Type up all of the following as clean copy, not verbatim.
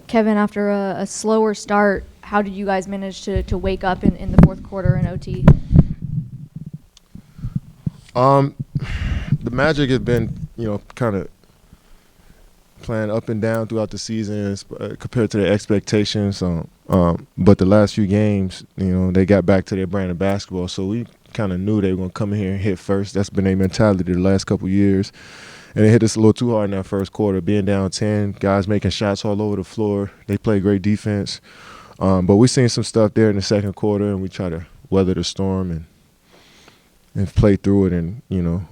Kevin, after a slower start, how did you guys manage to wake up in the fourth quarter in OT? The Magic has been, kind of playing up and down throughout the season compared to their expectations. But the last few games, they got back to their brand of basketball. So we kind of knew they were going to come in here and hit first. That's been their mentality the last couple of years. And they hit us a little too hard in that first quarter, being down 10, guys making shots all over the floor. They play great defense. But we seen some stuff there in the second quarter, and we try to weather the storm and play through it. And,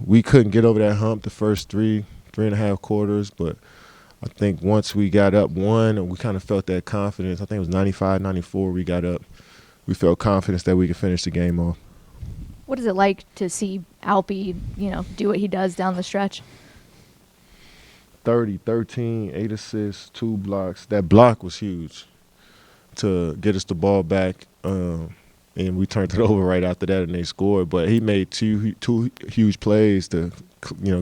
we couldn't get over that hump the first three and a half quarters. But I think once we got up one, and we kind of felt that confidence. I think it was 95-94 we got up. We felt confidence that we could finish the game off. What is it like to see Alpy, do what he does down the stretch? 30, 13, 8 assists, 2 blocks. That block was huge to get us the ball back, and we turned it over right after that, and they scored. But he made two huge plays to,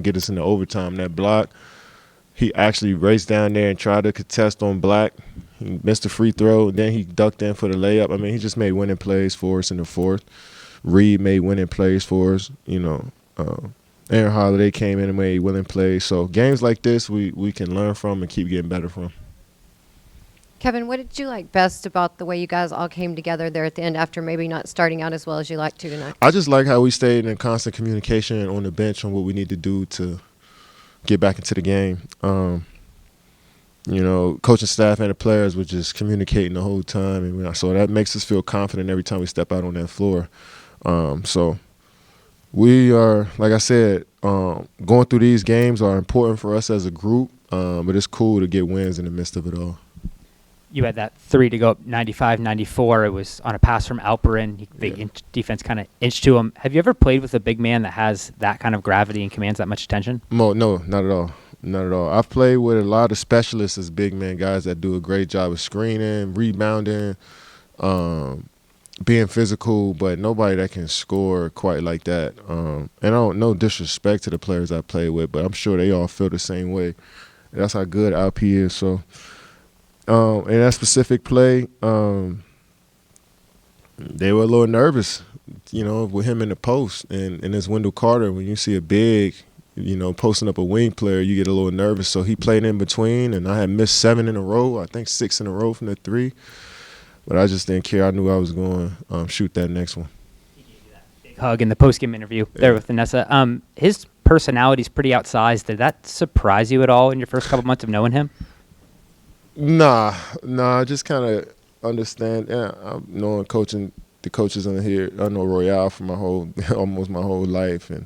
get us into overtime. That block, he actually raced down there and tried to contest on Black. He missed a free throw, and then he ducked in for the layup. I mean, he just made winning plays for us in the fourth. Reed made winning plays for us, Aaron Holiday came in and made winning plays. So games like this we can learn from and keep getting better from. Kevin, what did you like best about the way you guys all came together there at the end after maybe not starting out as well as you like to tonight? I just like how we stayed in constant communication on the bench on what we need to do to get back into the game. Coaching staff and the players were just communicating the whole time. And so that makes us feel confident every time we step out on that floor. So we are, like I said, going through these games are important for us as a group, but it's cool to get wins in the midst of it all. You had that three to go up 95-94. It was on a pass from Alperen. The defense kind of inched to him. Have you ever played with a big man that has that kind of gravity and commands that much attention? No, not at all. Not at all. I've played with a lot of specialists as big men, guys that do a great job of screening, rebounding, being physical, but nobody that can score quite like that. And I don't no disrespect to the players I play with, but I'm sure they all feel the same way. That's how good Alp is. So in that specific play, they were a little nervous, with him in the post. And it's Wendell Carter. When you see a big, posting up a wing player, you get a little nervous. So he played in between, and I had missed 7 in a row, I think 6 in a row from the three. But I just didn't care. I knew I was going to shoot that next one. He gave you that big hug in the post-game interview there with Vanessa. His personality's pretty outsized. Did that surprise you at all in your first couple months of knowing him? Nah. I just kind of understand. Yeah, I'm knowing coaching the coaches in here. I know Royale for almost my whole life, and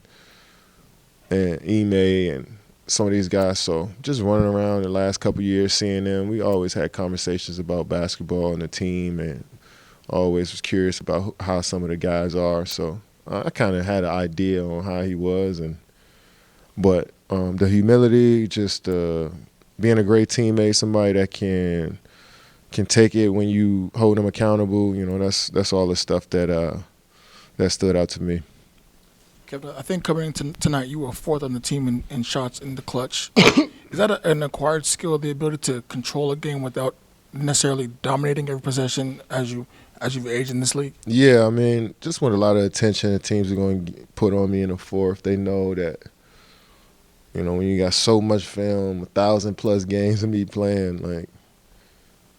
Ime and some of these guys. So just running around the last couple of years, seeing them, we always had conversations about basketball and the team, and always was curious about how some of the guys are. So I kind of had an idea on how he was, but the humility, just being a great teammate, somebody that can take it when you hold them accountable. That's all the stuff that stood out to me. Kevin, I think coming into tonight, you were fourth on the team in shots in the clutch. Is that an acquired skill, the ability to control a game without necessarily dominating every possession as you've aged in this league? Yeah, just with a lot of attention the teams are going to put on me in the fourth. They know that, when you got so much film, 1,000+ games of me playing, like,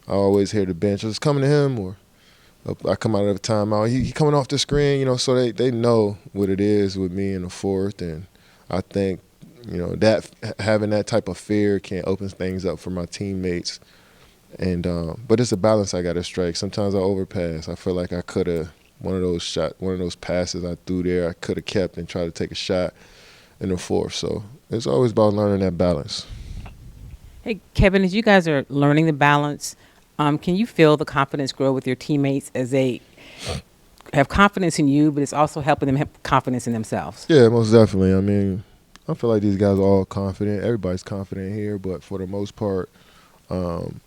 I always hear the bench, it's coming to him, or I come out of the timeout, he coming off the screen, so they know what it is with me in the fourth. And I think, that having that type of fear can open things up for my teammates. And but it's a balance I got to strike. Sometimes I overpass. I feel like I could have one of those passes I threw there, I could have kept and tried to take a shot in the fourth. So it's always about learning that balance. Hey, Kevin, as you guys are learning the balance, can you feel the confidence grow with your teammates as they have confidence in you, but it's also helping them have confidence in themselves? Yeah, most definitely. I feel like these guys are all confident. Everybody's confident here, but for the most part,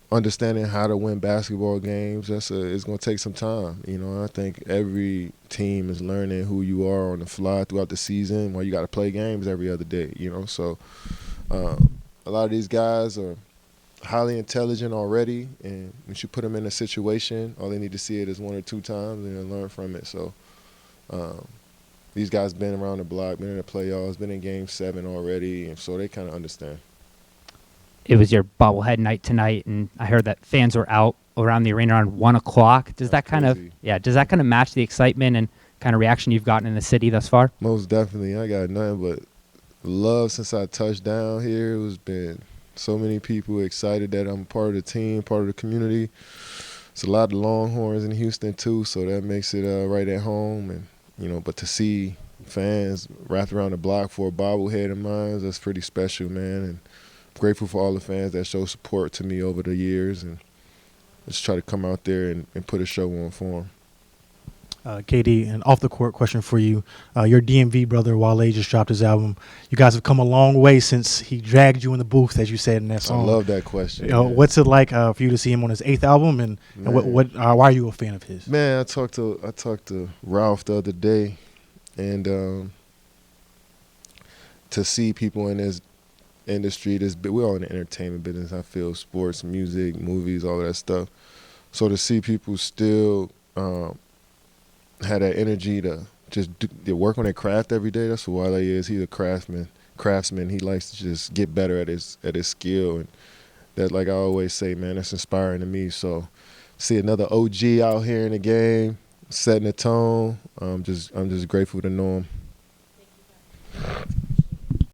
understanding how to win basketball games, it's going to take some time. I think every team is learning who you are on the fly throughout the season. While you got to play games every other day. So a lot of these guys are highly intelligent already, and once you put them in a situation, all they need to see it is 1 or 2 times and then learn from it. So these guys been around the block, been in the playoffs, been in Game 7 already, and so they kind of understand. It was your bobblehead night tonight, and I heard that fans were out around the arena around 1 o'clock. Does That's that kind of crazy. does that kind of match the excitement and kind of reaction you've gotten in the city thus far? Most definitely. I got nothing but love since I touched down here. It's been so many people excited that I'm part of the team, part of the community. It's a lot of Longhorns in Houston too, so that makes it right at home. And but to see fans wrapped around the block for a bobblehead of mine, that's pretty special, man. And grateful for all the fans that show support to me over the years, and just try to come out there and put a show on for them. KD, an off-the-court question for you. Your DMV brother, Wale, just dropped his album. You guys have come a long way since he dragged you in the booth, as you said in that I song. love that question. What's it like for you to see him on his 8th album, and why are you a fan of his? Man, I talked to Ralph the other day, and to see people in this industry, we're all in the entertainment business. I feel sports, music, movies, all of that stuff. So to see people still have that energy to just to work on their craft every day, that's what Wale is. He's a craftsman. He likes to just get better at his skill, and that, like I always say, man, that's inspiring to me. So see another OG out here in the game, setting the tone. I'm just grateful to know him.